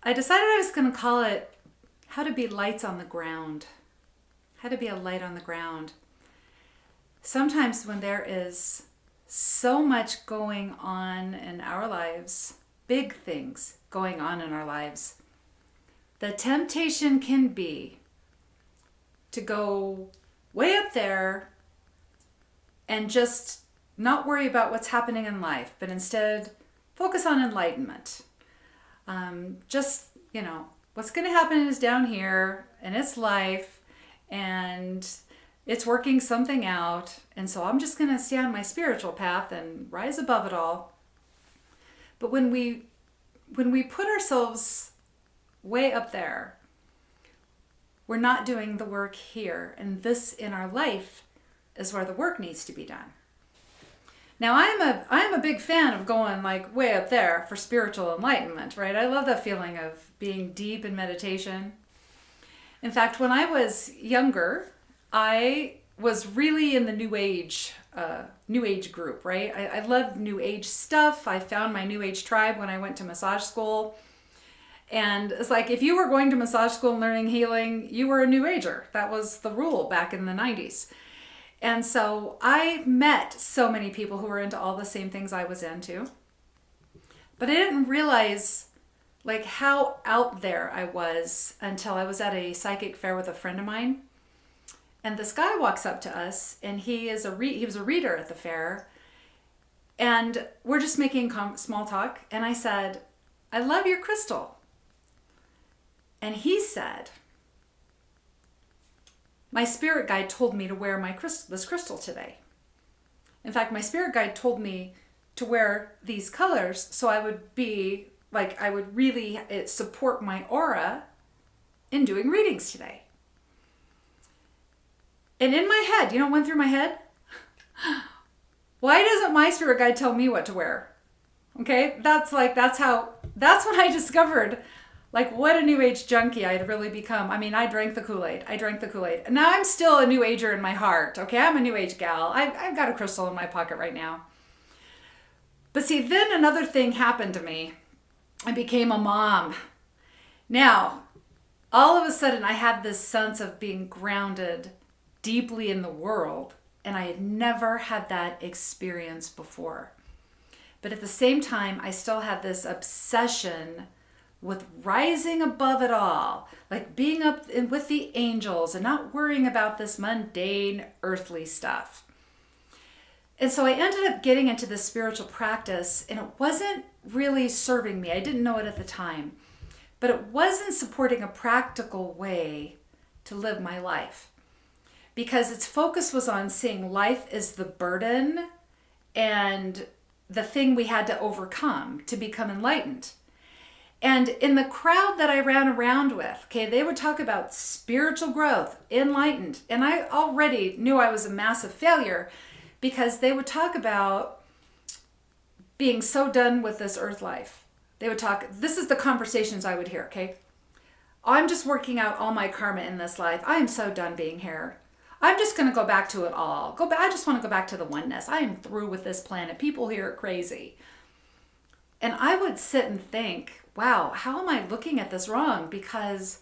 I decided I was going to call it How to Be Lights on the Ground. How to be a light on the ground. Sometimes when there is so much going on in our lives, big things going on in our lives, the temptation can be to go way up there and just not worry about what's happening in life, but instead focus on enlightenment. What's going to happen is down here, and it's life, and it's working something out, and so I'm just going to stay on my spiritual path and rise above it all. But when we put ourselves way up there, we're not doing the work here, and this in our life is where the work needs to be done. Now, I'm a big fan of going like way up there for spiritual enlightenment, right? I love that feeling of being deep in meditation. In fact, when I was younger, I was really in the New Age group, right? I loved New Age stuff. I found my New Age tribe when I went to massage school. And it's like, if you were going to massage school and learning healing, you were a New Ager. That was the rule back in the 90s. And so I met so many people who were into all the same things I was into. But I didn't realize like how out there I was until I was at a psychic fair with a friend of mine. And this guy walks up to us, and he was a reader at the fair. And we're just making small talk. And I said, "I love your crystal." And he said, "My spirit guide told me to wear this crystal today. In fact, my spirit guide told me to wear these colors so I would be like, I would really support my aura in doing readings today." And in my head, you know what went through my head? Why doesn't my spirit guide tell me what to wear? Okay, that's when I discovered like what a New Age junkie I had really become. I mean, I drank the Kool-Aid. And now I'm still a New Ager in my heart. Okay, I'm a New Age gal. I've got a crystal in my pocket right now. But see, then another thing happened to me. I became a mom. Now, all of a sudden, I had this sense of being grounded deeply in the world, and I had never had that experience before. But at the same time, I still had this obsession with rising above it all, like being up with the angels and not worrying about this mundane earthly stuff. And so I ended up getting into this spiritual practice, and it wasn't really serving me. I didn't know it at the time, but it wasn't supporting a practical way to live my life, because its focus was on seeing life as the burden and the thing we had to overcome to become enlightened. And in the crowd that I ran around with, okay, they would talk about spiritual growth, enlightened. And I already knew I was a massive failure, because they would talk about being so done with this earth life. They would talk, this is the conversations I would hear, okay? "I'm just working out all my karma in this life. I am so done being here. I'm just going to go back to it all. I just want to go back to the oneness. I am through with this planet. People here are crazy." And I would sit and think, wow, how am I looking at this wrong? Because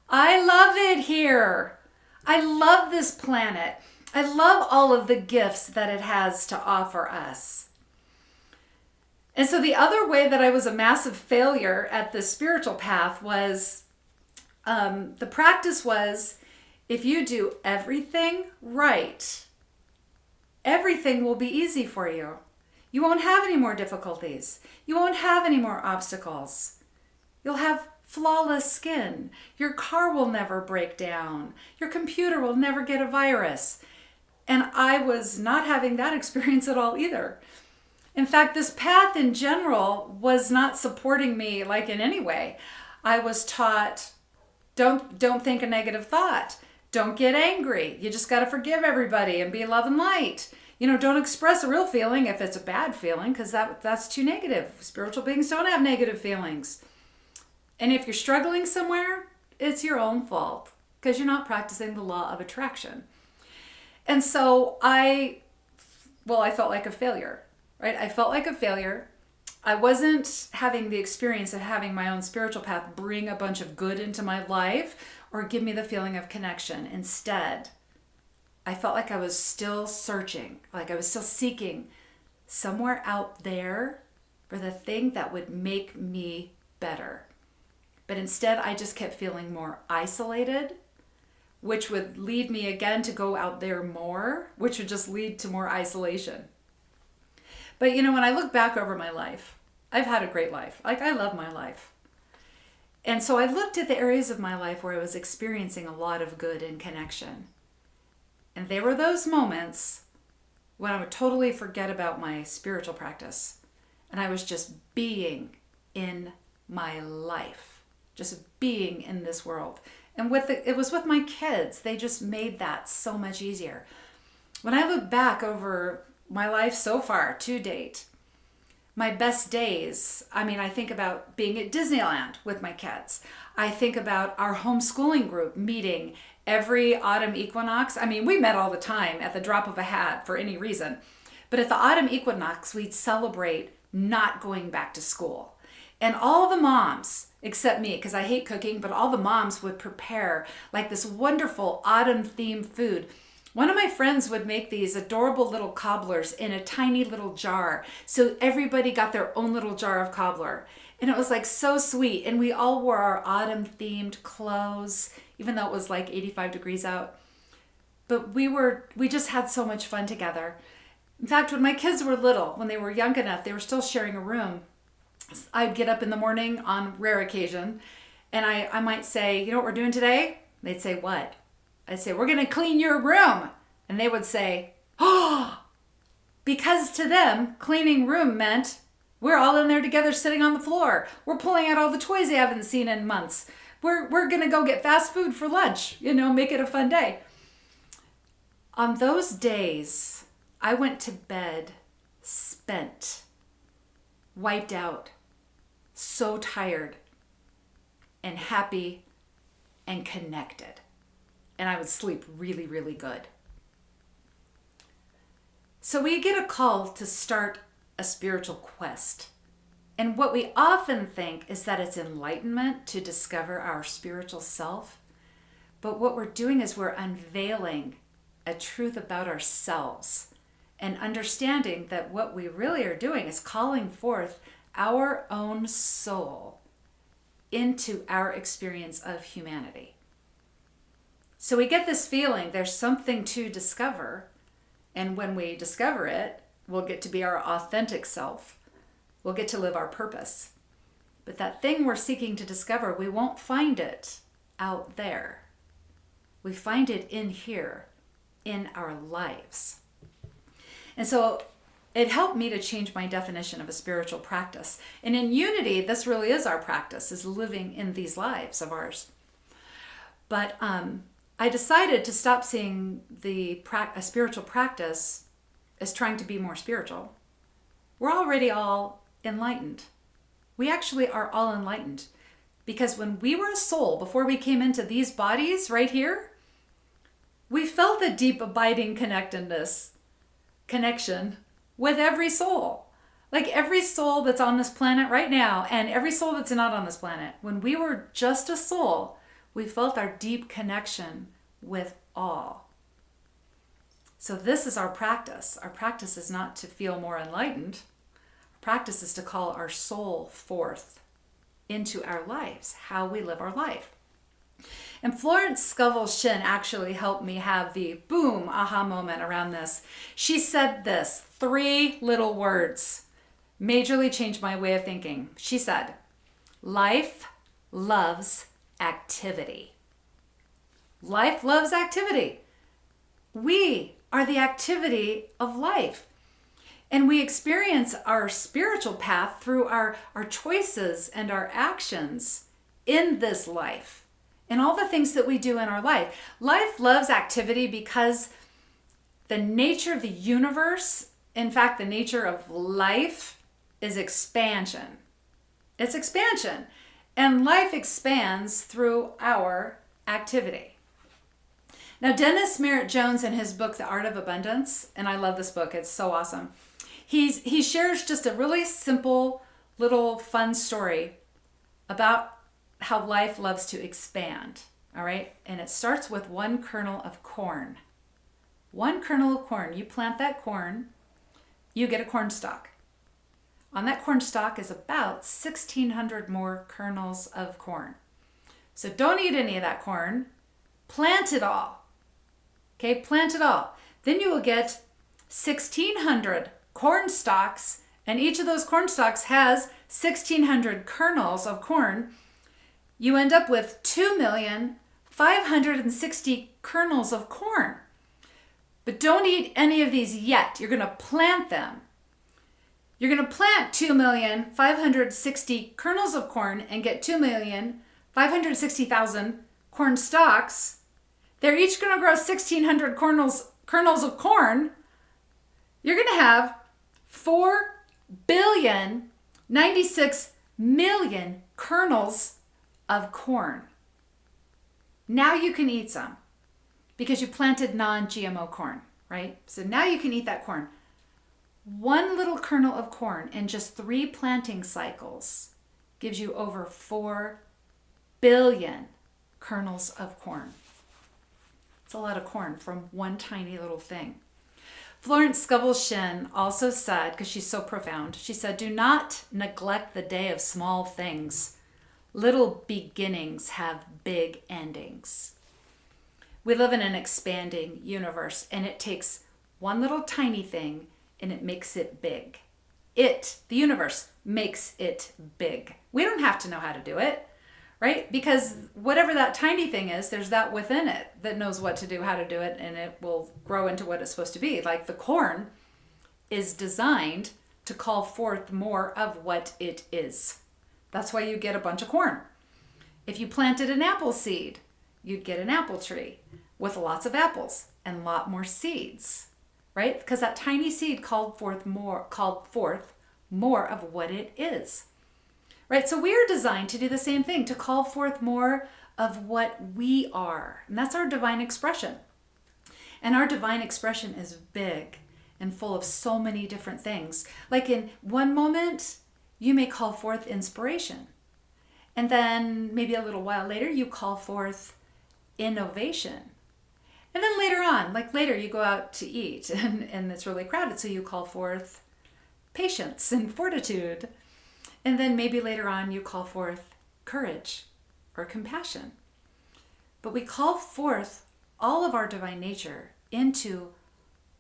I love it here. I love this planet. I love all of the gifts that it has to offer us. And so the other way that I was a massive failure at this spiritual path was, the practice was, if you do everything right, everything will be easy for you. You won't have any more difficulties. You won't have any more obstacles. You'll have flawless skin. Your car will never break down. Your computer will never get a virus. And I was not having that experience at all either. In fact, this path in general was not supporting me like in any way. I was taught, don't think a negative thought. Don't get angry. You just got to forgive everybody and be love and light. Don't express a real feeling if it's a bad feeling, because that's too negative. Spiritual beings don't have negative feelings. And if you're struggling somewhere, it's your own fault, because you're not practicing the law of attraction. And so I felt like a failure, right? I felt like a failure. I wasn't having the experience of having my own spiritual path bring a bunch of good into my life or give me the feeling of connection. Instead, I felt like I was still searching, like I was still seeking somewhere out there for the thing that would make me better. But instead, I just kept feeling more isolated, which would lead me again to go out there more, which would just lead to more isolation. But you know, when I look back over my life, I've had a great life. Like, I love my life. And so I looked at the areas of my life where I was experiencing a lot of good and connection. And there were those moments when I would totally forget about my spiritual practice. And I was just being in my life, just being in this world. And it was with my kids. They just made that so much easier. When I look back over my life so far to date, my best days, I think about being at Disneyland with my kids. I think about our homeschooling group meeting every autumn equinox. We met all the time at the drop of a hat for any reason. But at the autumn equinox, we'd celebrate not going back to school. And all the moms, except me, because I hate cooking, but all the moms would prepare like this wonderful autumn themed food. One of my friends would make these adorable little cobblers in a tiny little jar. So everybody got their own little jar of cobbler. And it was like so sweet. And we all wore our autumn themed clothes, even though it was like 85 degrees out. But we just had so much fun together. In fact, when my kids were little, when they were young enough, they were still sharing a room. I'd get up in the morning on rare occasion and I might say, you know what we're doing today? They'd say, what? I'd say, we're going to clean your room. And they would say, oh, because to them, cleaning room meant we're all in there together sitting on the floor. We're pulling out all the toys they haven't seen in months. We're going to go get fast food for lunch, make it a fun day. On those days, I went to bed spent, wiped out, so tired and happy and connected. And I would sleep really, really good. So we get a call to start a spiritual quest. And what we often think is that it's enlightenment to discover our spiritual self. But what we're doing is we're unveiling a truth about ourselves and understanding that what we really are doing is calling forth our own soul into our experience of humanity. So we get this feeling there's something to discover, and when we discover it, we'll get to be our authentic self. We'll get to live our purpose. But that thing we're seeking to discover, we won't find it out there. We find it in here, in our lives. And so it helped me to change my definition of a spiritual practice. And in unity, this really is our practice, is living in these lives of ours. But I decided to stop seeing a spiritual practice as trying to be more spiritual. We're already all enlightened. We actually are all enlightened. Because when we were a soul, before we came into these bodies right here, we felt a deep abiding connection with every soul. Like every soul that's on this planet right now and every soul that's not on this planet. When we were just a soul, we felt our deep connection with all. So this is our practice. Our practice is not to feel more enlightened. Our practice is to call our soul forth into our lives, how we live our life. And Florence Scovel Shinn actually helped me have the boom aha moment around this. She said this, 3 little words, majorly changed my way of thinking. She said, life loves activity. Life loves activity. We are the activity of life. And we experience our spiritual path through our choices and our actions in this life and all the things that we do in our life. Life loves activity because the nature of the universe, in fact, the nature of life is expansion. It's expansion. And life expands through our activity. Now, Dennis Merritt Jones, in his book, The Art of Abundance, and I love this book, it's so awesome. He shares just a really simple little fun story about how life loves to expand. All right. And it starts with one kernel of corn. One kernel of corn. You plant that corn, you get a corn stalk. On that corn stalk is about 1,600 more kernels of corn. So don't eat any of that corn. Plant it all. Okay, plant it all. Then you will get 1,600 corn stalks, and each of those corn stalks has 1,600 kernels of corn. You end up with 2,560,000 kernels of corn. But don't eat any of these yet. You're going to plant them. You're going to plant 2,560,000 kernels of corn and get 2,560,000 corn stalks. They're each going to grow 1,600 kernels of corn. You're going to have 4,096,000,000 kernels of corn. Now you can eat some because you planted non-GMO corn, right? So now you can eat that corn. One little kernel of corn in just 3 planting cycles gives you over 4 billion kernels of corn. It's a lot of corn from one tiny little thing. Florence Scovel Shinn also said, because she's so profound, she said, "Do not neglect the day of small things. Little beginnings have big endings." We live in an expanding universe, and it takes one little tiny thing and it makes it big. The universe, makes it big. We don't have to know how to do it, right? Because whatever that tiny thing is, there's that within it that knows what to do, how to do it, and it will grow into what it's supposed to be. Like the corn is designed to call forth more of what it is. That's why you get a bunch of corn. If you planted an apple seed, you'd get an apple tree with lots of apples and a lot more seeds, right? Because that tiny seed called forth more of what it is, right? So we are designed to do the same thing, to call forth more of what we are. And that's our divine expression. And our divine expression is big and full of so many different things. Like in one moment, you may call forth inspiration. And then maybe a little while later, you call forth innovation. And then later on, like later you go out to eat and it's really crowded, so you call forth patience and fortitude. And then maybe later on you call forth courage or compassion. But we call forth all of our divine nature into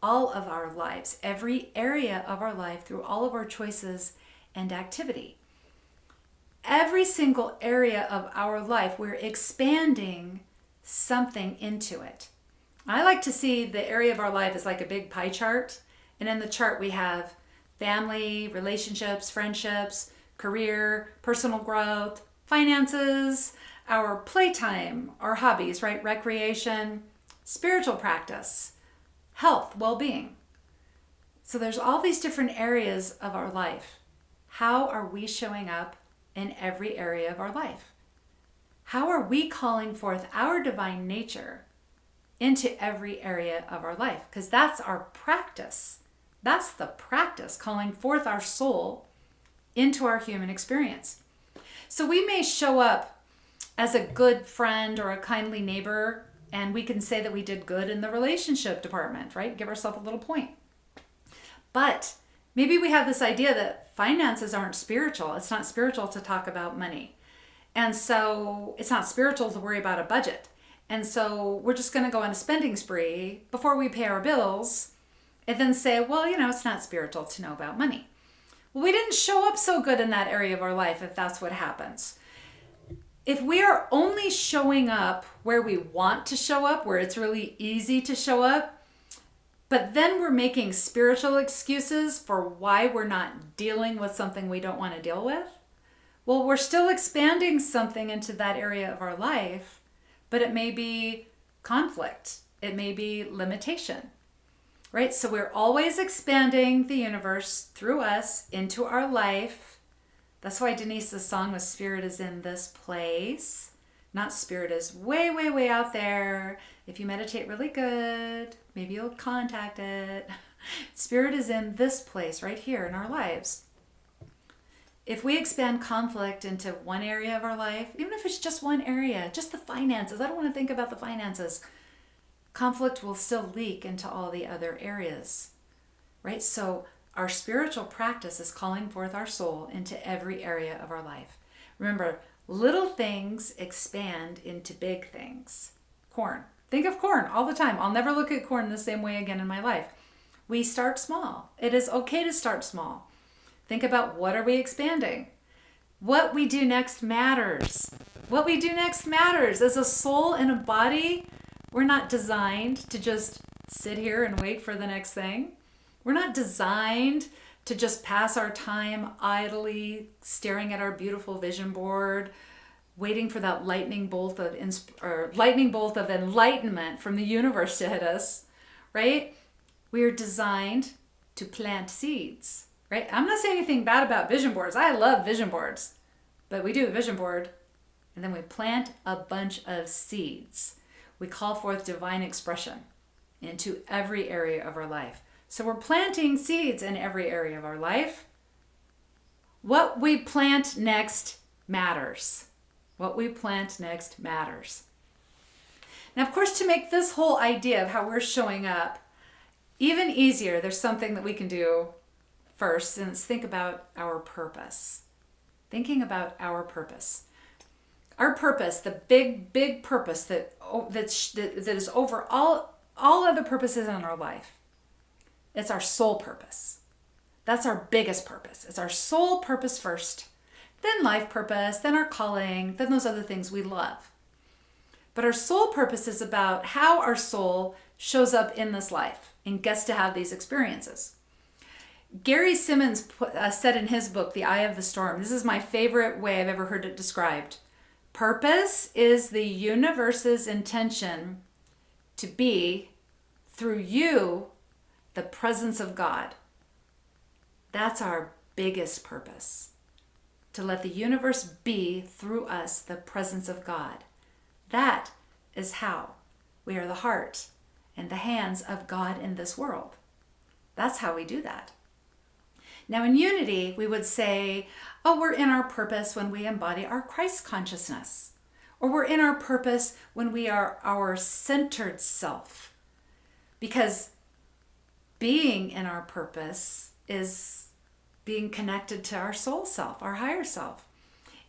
all of our lives, every area of our life through all of our choices and activity. Every single area of our life, we're expanding something into it. I like to see the area of our life as like a big pie chart. And in the chart we have family, relationships, friendships, career, personal growth, finances, our playtime, our hobbies, right? Recreation, spiritual practice, health, well-being. So there's all these different areas of our life. How are we showing up in every area of our life? How are we calling forth our divine nature into every area of our life? Because that's our practice. That's the practice, calling forth our soul into our human experience. So we may show up as a good friend or a kindly neighbor, and we can say that we did good in the relationship department, right? Give ourselves a little point. But maybe we have this idea that finances aren't spiritual. It's not spiritual to talk about money. And so it's not spiritual to worry about a budget. And so we're just going to go on a spending spree before we pay our bills and then say, well, it's not spiritual to know about money. Well, we didn't show up so good in that area of our life if that's what happens. If we are only showing up where we want to show up, where it's really easy to show up, but then we're making spiritual excuses for why we're not dealing with something we don't want to deal with, well, we're still expanding something into that area of our life, but it may be conflict. It may be limitation, right? So we're always expanding the universe through us into our life. That's why Denise's song was "Spirit is in this place." Not spirit is way, way, way out there. If you meditate really good, maybe you'll contact it. Spirit is in this place right here in our lives. if we expand conflict into one area of our life, even if it's just one area, just the finances, I don't want to think about the finances, conflict will still leak into all the other areas, right? So our spiritual practice is calling forth our soul into every area of our life. Remember, little things expand into big things. Corn. Think of corn all the time. I'll never look at corn the same way again in my life. We start small. It is okay to start small. Think about, what are we expanding? What we do next matters. What we do next matters. As a soul and a body, we're not designed to just sit here and wait for the next thing. We're not designed to just pass our time idly staring at our beautiful vision board, waiting for that lightning bolt of enlightenment from the universe to hit us, right? We are designed to plant seeds. Right? I'm not saying anything bad about vision boards. I love vision boards. But we do a vision board and then we plant a bunch of seeds. We call forth divine expression into every area of our life. So we're planting seeds in every area of our life. What we plant next matters. What we plant next matters. Now, of course, to make this whole idea of how we're showing up even easier, there's something that we can do first, and let's think about our purpose. Thinking about our purpose. Our purpose, the big purpose that is over all other purposes in our life. It's our soul purpose. That's our biggest purpose. It's our soul purpose first, then life purpose, then our calling, then those other things we love. But our soul purpose is about how our soul shows up in this life and gets to have these experiences. Gary Simmons said in his book, The Eye of the Storm, this is my favorite way I've ever heard it described. Purpose is the universe's intention to be, through you, the presence of God. That's our biggest purpose. To let the universe be, through us, the presence of God. That is how we are the heart and the hands of God in this world. That's how we do that. Now in unity, we would say, oh, we're in our purpose when we embody our Christ consciousness. Or we're in our purpose when we are our centered self. Because being in our purpose is being connected to our soul self, our higher self.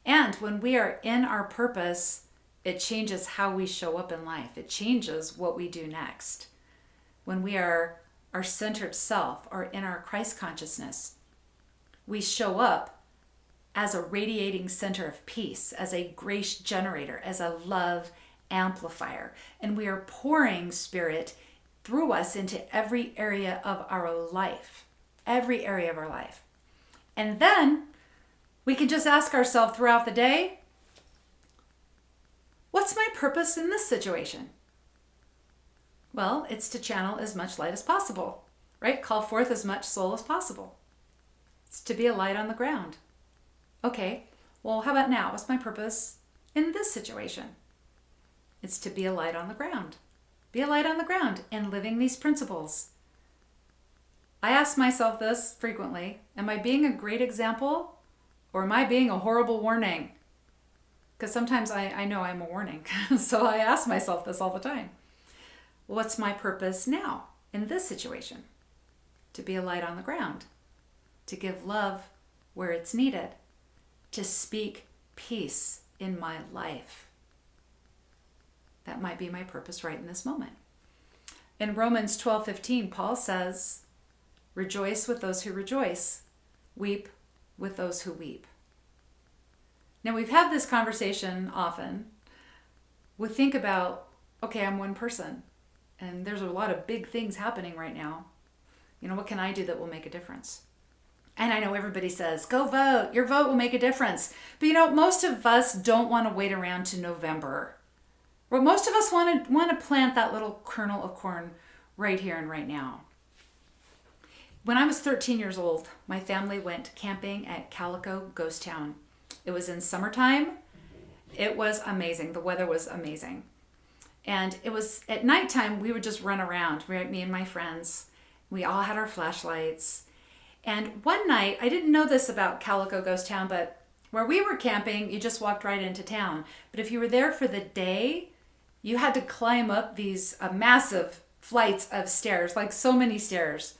And when we are in our purpose, it changes how we show up in life. It changes what we do next. When we are our centered self or in our Christ consciousness, we show up as a radiating center of peace, as a grace generator, as a love amplifier. And we are pouring Spirit through us into every area of our life, every area of our life. And then we can just ask ourselves throughout the day, what's my purpose in this situation? Well, it's to channel as much light as possible, right? Call forth as much soul as possible. It's to be a light on the ground. Okay, well, how about now? What's my purpose in this situation? It's to be a light on the ground. Be a light on the ground in living these principles. I ask myself this frequently. Am I being a great example or am I being a horrible warning? Because sometimes I know I'm a warning. So I ask myself this all the time. What's my purpose now in this situation? To be a light on the ground. To give love where it's needed. To speak peace in my life. That might be my purpose right in this moment. In Romans 12:15, Paul says, rejoice with those who rejoice, weep with those who weep. Now we've had this conversation often. We think about, okay, I'm one person and there's a lot of big things happening right now. You know, what can I do that will make a difference? And I know everybody says, go vote, your vote will make a difference. But you know, most of us don't want to wait around to November. But most of us want to plant that little kernel of corn right here and right now. When I was 13 years old, my family went camping at Calico Ghost Town. It was in summertime. It was amazing. The weather was amazing. And it was at nighttime, we would just run around, right? Me and my friends. We all had our flashlights. And one night, I didn't know this about Calico Ghost Town, but where we were camping, you just walked right into town. But if you were there for the day, you had to climb up these massive flights of stairs, like so many stairs.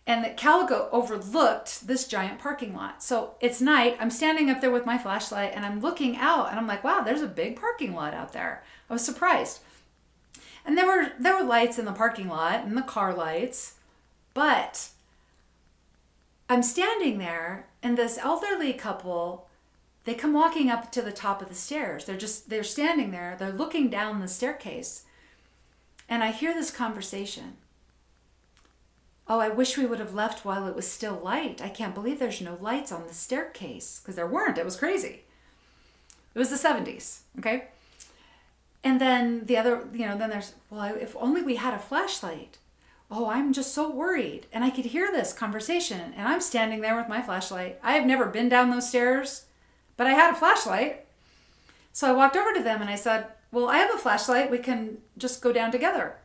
And that Calico overlooked this giant parking lot. So it's night, I'm standing up there with my flashlight and I'm looking out and I'm like, wow, there's a big parking lot out there. I was surprised. And there were lights in the parking lot and the car lights, but I'm standing there and this elderly couple, they come walking up to the top of the stairs. They're standing there, they're looking down the staircase. And I hear this conversation. Oh, I wish we would have left while it was still light. I can't believe there's no lights on the staircase. Because there weren't. It was crazy. It was the 70s, okay? And then the other, then there's, well, if only we had a flashlight. Oh, I'm just so worried. And I could hear this conversation. And I'm standing there with my flashlight. I have never been down those stairs, but I had a flashlight. So I walked over to them and I said, well, I have a flashlight. We can just go down together.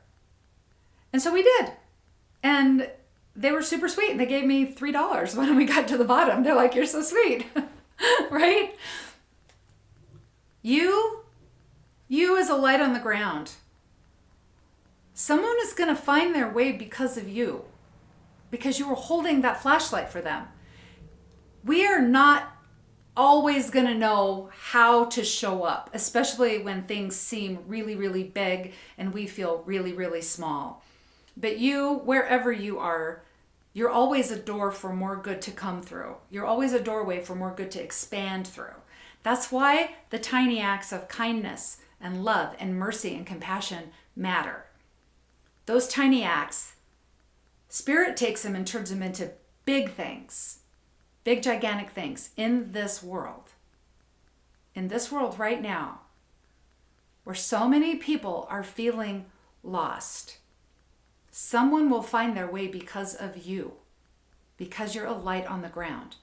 And so we did. And they were super sweet. They gave me $3 when we got to the bottom. They're like, you're so sweet, right? You as a light on the ground. Someone is going to find their way because of you, because you were holding that flashlight for them. We are not always going to know how to show up, especially when things seem really, really big and we feel really, really small. But you, wherever you are, you're always a door for more good to come through. You're always a doorway for more good to expand through. That's why the tiny acts of kindness and love and mercy and compassion matter. Those tiny acts, Spirit takes them and turns them into big things, big gigantic things in this world. In this world right now, where so many people are feeling lost. Someone will find their way because of you, because you're a light on the ground.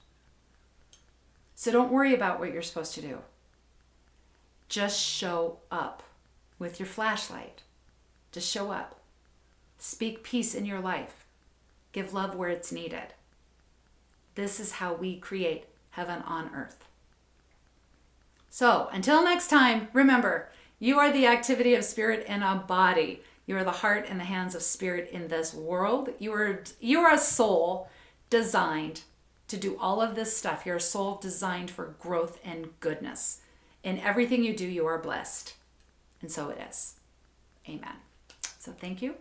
So don't worry about what you're supposed to do. Just show up with your flashlight. Just show up. Speak peace in your life. Give love where it's needed. This is how we create heaven on earth. So until next time, remember, you are the activity of Spirit in a body. You are the heart and the hands of Spirit in this world. You are a soul designed to do all of this stuff. You're a soul designed for growth and goodness. In everything you do, you are blessed. And so it is. Amen. So thank you.